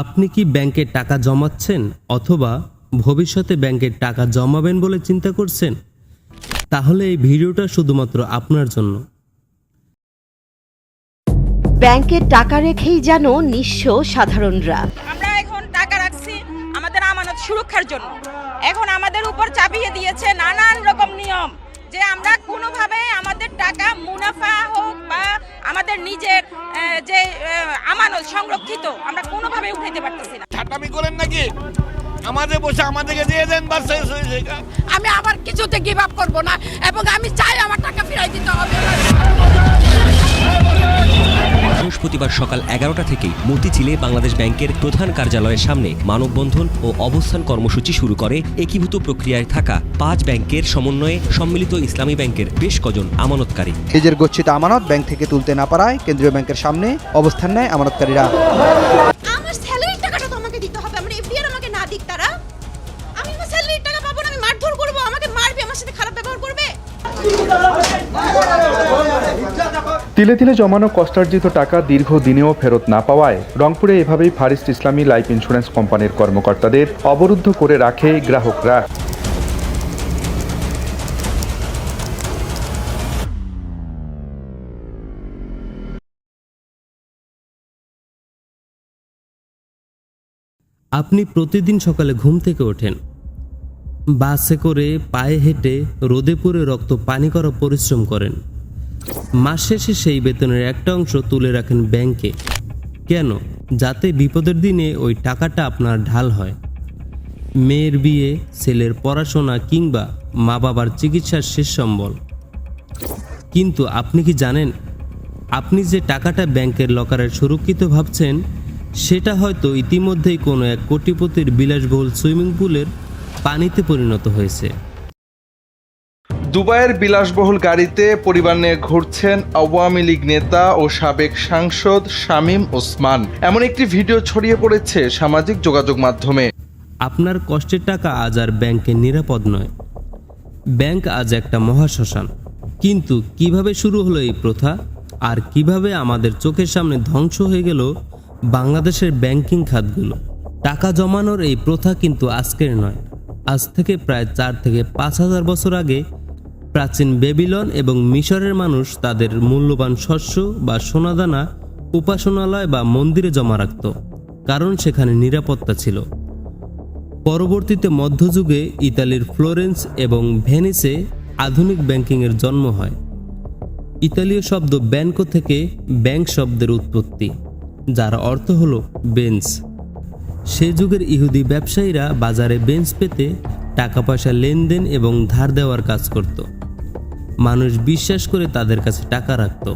আপনি কি ব্যাংকে টাকা জমাচ্ছেন অথবা ভবিষ্যতে ব্যাংকে টাকা জমাবেন বলে চিন্তা করছেন? তাহলে এই ভিডিওটা শুধুমাত্র আপনার জন্য। ব্যাংকে টাকা রেখেই যেন নিঃস্ব সাধারণরা। আমরা এখন টাকা রাখছি আমাদের আমানত সুরক্ষার জন্য। এখন আমাদের উপর চাপিয়ে দিয়েছে নানান রকম নিয়ম, যে আমরা কোনোভাবে আমাদের টাকা মুনাফা হোক বা আমাদের নিজের যে আমানত সংরক্ষিত আমরা কোনোভাবে উঠাইতে পারতেছি না। ঠাট্টামি করেন নাকি? আমাদের বসে আমাদেরকে দিয়ে দেন, বাস শেষ হয়েছে। আমি আবার কিছুতে গিভ আপ করব না এবং আমি চাই আমার টাকা ফিরাই দিতে হবে। বৃহস্পতিবার সকাল 11টা থেকেই মতিঝিলে বাংলাদেশ ব্যাংকের প্রধান কার্যালয়ের সামনে মানববন্ধন ও অবস্থান কর্মসূচি শুরু করে একীভূত প্রক্রিয়ায় থাকা 5 ব্যাংকের সমন্বয়ে সম্মিলিত ইসলামী ব্যাংকের বেশ কজন আমানতকারী। নিজের গচ্ছিত আমানত ব্যাংক থেকে তুলতে না পারায় কেন্দ্রীয় ব্যাংকের সামনে অবস্থান নেয় আমানতকারীরা। আমার স্যালারির টাকাটা তো আমাকে দিতে হবে, আমার এফডিআর আমাকে না দিক তারা। আমি আমার স্যালারির টাকা পাবো না, আমি মারধর করব, আমাকে মারবে, আমার সাথে খারাপ ব্যবহার করবে। তিলে তিলে জমানো কষ্টার্জিত টাকা দীর্ঘদিনেও ফেরত না পাওয়ায় রংপুরে এভাবেই ফারিস্ট ইসলামী লাইফ ইন্স্যুরেন্স কোম্পানির কর্মকর্তাদের অবরুদ্ধ করে রাখে গ্রাহকরা। আপনি প্রতিদিন সকালে ঘুম থেকে ওঠেন, বাসে করে, পায়ে হেঁটে, রোদে পুড়ে রক্ত পানি করা পরিশ্রম করেন। মাস শেষে সেই বেতনের একটা অংশ তুলে রাখেন ব্যাংকে। কেন? যাতে বিপদের দিনে ওই টাকাটা আপনার ঢাল হয়। মেয়ের বিয়ে, ছেলের পড়াশোনা কিংবা মা বাবার চিকিৎসার শেষ সম্বল। কিন্তু আপনি কি জানেন, আপনি যে টাকাটা ব্যাংকের লকারে সুরক্ষিত ভাবছেন, সেটা হয়তো ইতিমধ্যেই কোনো এক কোটিপতির বিলাসবহুল সুইমিং পুলের পানিতে পরিণত হয়েছে। দুবাইয়ের বিলাসবহুল গাড়িতে পরিবার নিয়ে ঘুরছেন আওয়ামী লীগ নেতা ও সাবেক সাংসদ শামীম ওসমান। এমন একটি ভিডিও ছড়িয়ে পড়েছে সামাজিক যোগাযোগ মাধ্যমে। আপনার কষ্টের টাকা আজ আর ব্যাংকে নিরাপদ নয়। ব্যাংক আজ একটা মহাশ্মশান। কিন্তু কিভাবে শুরু হলো এই প্রথা, আর কিভাবে আমাদের চোখের সামনে ধ্বংস হয়ে গেল বাংলাদেশের ব্যাংকিং খাতগুলো? টাকা জমানোর এই প্রথা কিন্তু আজকের নয়। আজ থেকে প্রায় 4 থেকে 5,000 বছর আগে প্রাচীন বেবিলন এবং মিশরের মানুষ তাদের মূল্যবান শস্য বা সোনাদানা উপাসনালয় বা মন্দিরে জমা রাখত, কারণ সেখানে নিরাপত্তা ছিল। পরবর্তীতে মধ্যযুগে ইতালির ফ্লোরেন্স এবং ভেনিসে আধুনিক ব্যাংকিংয়ের জন্ম হয়। ইতালীয় শব্দ ব্যাংকো থেকে ব্যাংক শব্দের উৎপত্তি, যার অর্থ হলো বেঞ্চ। সে যুগের ইহুদি ব্যবসায়ীরা বাজারে বেঞ্চ পেতে টাকা পয়সা লেনদেন এবং ধার দেওয়ার কাজ করত। মানুষ বিশ্বাস করে তাদের কাছে টাকা রাখত।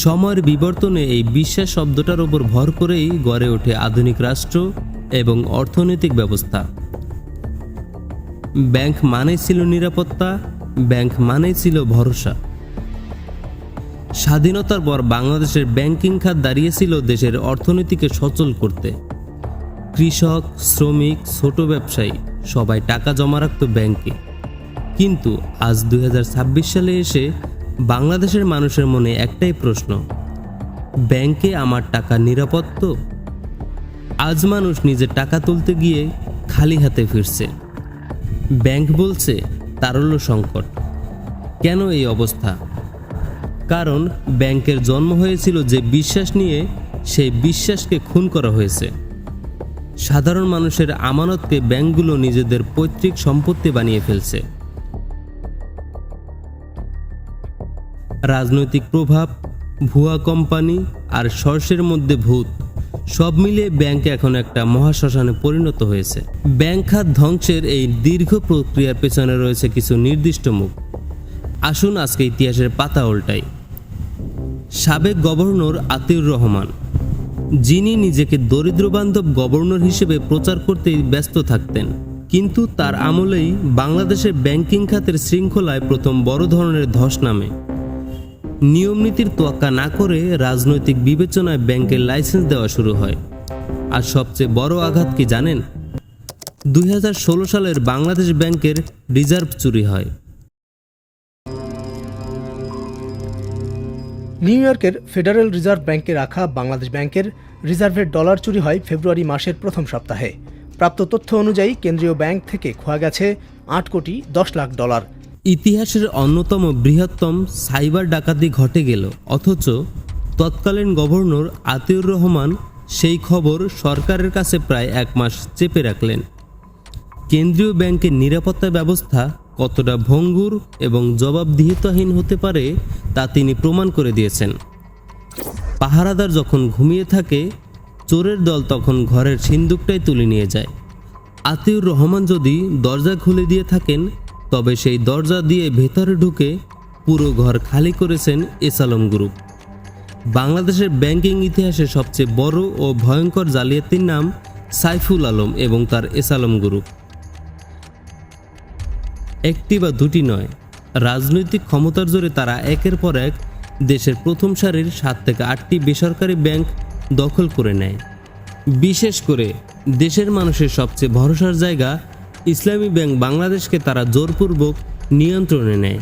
সময়ের বিবর্তনে এই বিশ্বাস শব্দটার উপর ভর করেই গড়ে ওঠে আধুনিক রাষ্ট্র এবং অর্থনৈতিক ব্যবস্থা। ব্যাংক মানেই ছিল নিরাপত্তা, ব্যাংক মানেই ছিল ভরসা। স্বাধীনতার পর বাংলাদেশের ব্যাংকিং খাত দাঁড়িয়েছিল দেশের অর্থনীতিকে সচল করতে। কৃষক, শ্রমিক, ছোট ব্যবসায়ী সবাই টাকা জমা রাখত ব্যাংকে। কিন্তু আজ 2026 সালে এসে বাংলাদেশের মানুষের মনে একটাই প্রশ্ন: ব্যাংকে আমার টাকা নিরাপদ তো? আজ মানুষ নিজের টাকা তুলতে গিয়ে খালি হাতে ফিরছে। ব্যাংক বলছে তারল্য সংকট। কেন এই অবস্থা? কারণ ব্যাংকের জন্ম হয়েছিল যে বিশ্বাস নিয়ে, সেই বিশ্বাসকে খুন করা হয়েছে। সাধারণ মানুষের আমানতকে ব্যাংকগুলো নিজেদের পৈতৃক সম্পত্তি বানিয়ে ফেলছে। রাজনৈতিক প্রভাব, ভুয়া কোম্পানি আর সর্ষের মধ্যে ভূত, সব মিলিয়ে ব্যাংক এখন একটা মহাশ্মশানে পরিণত হয়েছে। ব্যাংক খাত ধ্বংসের এই দীর্ঘ প্রক্রিয়ার পেছনে রয়েছে কিছু নির্দিষ্ট মুখ। আসুন আজকে ইতিহাসের পাতা উল্টাই। সাবেক গভর্নর আতিউর রহমান, যিনি নিজেকে দরিদ্রবান্ধব গভর্নর হিসেবে প্রচার করতে ব্যস্ত থাকতেন, কিন্তু তার আমলেই বাংলাদেশের ব্যাংকিং খাতের শৃঙ্খলায় প্রথম বড় ধরনের ধস নামে। নিয়মনীতির তোয়াক্কা না করে রাজনৈতিক বিবেচনায় ব্যাংকের লাইসেন্স দেওয়া শুরু হয়। আর সবচেয়ে বড় আঘাত কি জানেন? 2016 সালের বাংলাদেশ ব্যাংকের রিজার্ভ চুরি হয়। নিউ ইয়র্কের ফেডারেল রিজার্ভ ব্যাংকে রাখা বাংলাদেশ ব্যাংকের রিজার্ভের ডলার চুরি হয় ফেব্রুয়ারি মাসের প্রথম সপ্তাহে। প্রাপ্ত তথ্য অনুযায়ী কেন্দ্রীয় ব্যাংক থেকে খোয়া গেছে 8 কোটি 10 লাখ ডলার। ইতিহাসের অন্যতম বৃহত্তম সাইবার ডাকাতি ঘটে গেল, অথচ তৎকালীন গভর্নর আতিউর রহমান সেই খবর সরকারের কাছে প্রায় 1 মাস চেপে রাখলেন। কেন্দ্রীয় ব্যাংকের নিরাপত্তা ব্যবস্থা কতটা ভঙ্গুর এবং জবাবদিহিতাহীন হতে পারে তা তিনি প্রমাণ করে দিয়েছেন। পাহারাদার যখন ঘুমিয়ে থাকে, চোরের দল তখন ঘরের সিন্দুকটাই তুলে নিয়ে যায়। আতিউর রহমান যদি দরজা খুলে দিয়ে থাকেন, তবে সেই দরজা দিয়ে ভেতরে ঢুকে পুরো ঘর খালি করেছেন এসালম গ্রুপ। বাংলাদেশের ব্যাংকিং ইতিহাসে সবচেয়ে বড় ও ভয়ঙ্কর জালিয়াতির নাম সাইফুল আলম এবং তার এসালম গ্রুপ। একটি বা দুটি নয়, রাজনৈতিক ক্ষমতার জোরে তারা একের পর এক দেশের প্রথম সারির 7 থেকে 8টি বেসরকারি ব্যাংক দখল করে নেয়। বিশেষ করে দেশের মানুষের সবচেয়ে ভরসার জায়গা ইসলামী ব্যাংক বাংলাদেশকে তারা জোরপূর্বক নিয়ন্ত্রণে নেয়।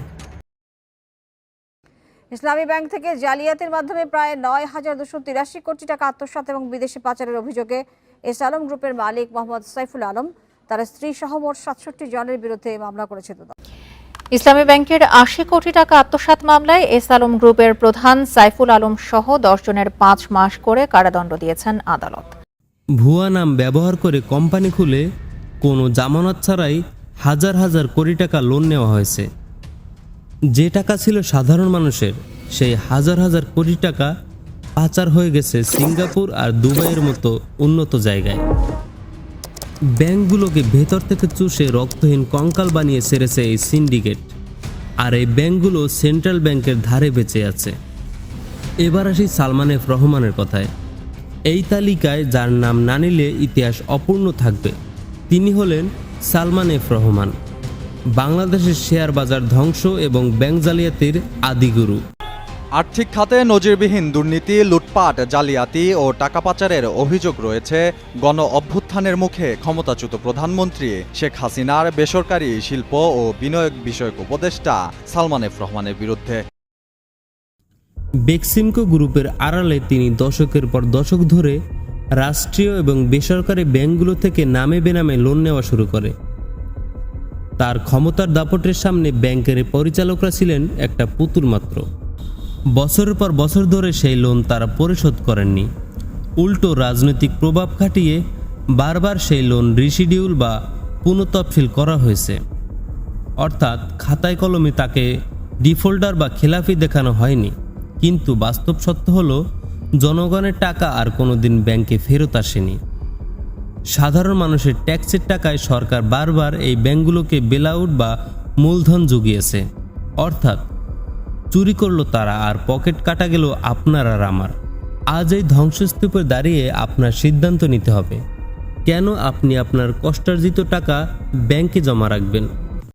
ইসলামী ব্যাংক থেকে জালিয়াতির মাধ্যমে প্রায় 9,283 কোটি টাকা আত্মসাৎ এবং বিদেশে পাচারের অভিযোগে এসালম গ্রুপের মালিক মোহাম্মদ সাইফুল আলম, তার স্ত্রী সহ মোট 67 জনের বিরুদ্ধে মামলা করেছে তদন্ত। ইসলামী ব্যাংকের 80 কোটি টাকা আত্মসাৎ মামলায় এসালম গ্রুপের প্রধান সাইফুল আলম সহ 10 জনের 5 মাস করে কারাদণ্ড দিয়েছেন আদালত। ভুয়া নাম ব্যবহার করে কোম্পানি খুলে কোনো জামানত ছাড়াই হাজার হাজার কোটি টাকা লোন নেওয়া হয়েছে। যে টাকা ছিল সাধারণ মানুষের, সেই হাজার হাজার কোটি টাকা পাচার হয়ে গেছে সিঙ্গাপুর আর দুবাইয়ের মতো উন্নত জায়গায়। ব্যাংকগুলোকে ভেতর থেকে চুষে রক্তহীন কঙ্কাল বানিয়ে ছেড়েছে এই সিন্ডিকেট। আর এই ব্যাংকগুলো সেন্ট্রাল ব্যাংকের ধারে বেঁচে আছে। এবার আসি সালমান এফ রহমানের কথায়। এই তালিকায় যার নাম না নিলে ইতিহাস অপূর্ণ থাকবে, তিনি হলেন সালমান এফ রহমান, বাংলাদেশের শেয়ার বাজার ধ্বংস এবং ব্যাংক জালিয়াতির আদিগুরু। আর্থিক খাতে নজিরবিহীন দুর্নীতি, লুটপাট, জালিয়াতি ও টাকা পাচারের অভিযোগ রয়েছে গণ অভ্যুত্থানের মুখে ক্ষমতাচ্যুত প্রধানমন্ত্রী শেখ হাসিনার বেসরকারি শিল্প ও বিনিয়োগ বিষয়ক উপদেষ্টা সালমান এফ রহমানের বিরুদ্ধে। বেক্সিমকো গ্রুপের আড়ালে তিনি দশকের পর দশক ধরে রাষ্ট্রীয় এবং বেসরকারি ব্যাংকগুলো থেকে নামে বেনামে লোন নেওয়া শুরু করে। তার ক্ষমতার দাপটের সামনে ব্যাংকের পরিচালকরা ছিলেন একটা পুতুল মাত্র। বছরের পর বছর ধরে সেই লোন তারা পরিশোধ করেননি। উল্টো রাজনৈতিক প্রভাব খাটিয়ে বারবার সেই লোন রিশিডিউল বা পুনঃতফসিল করা হয়েছে। অর্থাৎ খাতায় কলমে তাকে ডিফল্টার বা খেলাফি দেখানো হয়নি, কিন্তু বাস্তব সত্য হলো জনগণের টাকা আর কোনোদিন ব্যাংকে ফেরত আসেনি। সাধারণ মানুষের ট্যাক্সের টাকায় সরকার বারবার এই ব্যাংকগুলোকে বেলআউট বা মূলধন জুগিয়েছে। অর্থাৎ চুরি করলো তারা, আর পকেট কাটা গেল আপনার আর আমার। আজ এই ধ্বংসস্তূপে দাঁড়িয়ে আপনার সিদ্ধান্ত নিতে হবে, কেন আপনি আপনার কষ্টার্জিত টাকা ব্যাংকে জমা রাখবেন।